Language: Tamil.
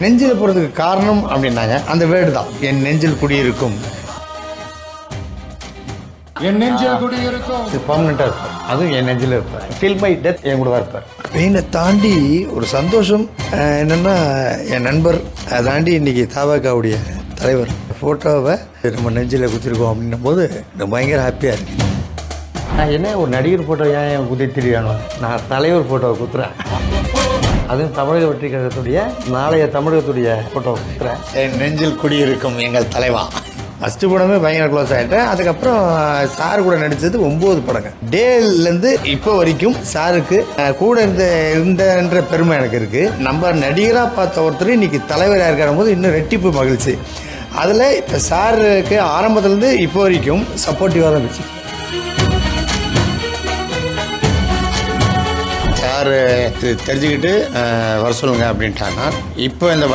நெஞ்சில் போகிறதுக்கு காரணம் அப்படின்னாங்க அந்த வேர்டு தான், என் நெஞ்சில் குடியிருக்கும். என் நெஞ்சில் குடியிருக்கும். இது பர்மனெண்ட்டாக இருப்பார், அதுவும் என் நெஞ்சில் இருப்பார். டில் மை டெத் என் கூட தான் இருப்பார். பெயினை தாண்டி ஒரு சந்தோஷம் என்னென்னா, என் நண்பர் அதை தாண்டி இன்றைக்கி தாவகாவுடைய தலைவர் ஃபோட்டோவை நம்ம நெஞ்சில் குத்திருக்கோம் அப்படின்னும் போது எனக்கு பயங்கர ஹாப்பியாக இருக்குது. நான் என்ன ஒரு நடிகர் ஃபோட்டோ ஏன் குதித்திரியானோ, நான் தலைவர் ஃபோட்டோவை குத்துறேன். அதுவும் தமிழக வெற்றி கழகத்துடைய நாளைய தமிழகத்துடைய ஃபோட்டோவை குத்துறேன். என் நெஞ்சில் குடியிருக்கும் எங்கள் தலைவா. ஃபஸ்ட்டு படமே பயங்கர க்ளோஸ் ஆகிட்டேன். அதுக்கப்புறம் சார் கூட நடித்தது 9 படங்க. டேலேருந்து இப்போ வரைக்கும் சாருக்கு கூட இருந்தன்ற பெருமை எனக்கு இருக்குது. நம்ம நடிகராக பார்த்த ஒருத்தர் இன்னைக்கு தலைவராக இருக்கிற போது இன்னும் ரெட்டிப்பு மகிழ்ச்சி. அதில் இப்போ சாருக்கு ஆரம்பத்துலேருந்து இப்போ வரைக்கும் சப்போர்ட்டிவாக தான் இருந்துச்சு. சார் தெரிஞ்சுக்கிட்டு வர சொல்லுங்க அப்படின்ட்டாங்க. இப்போ இந்த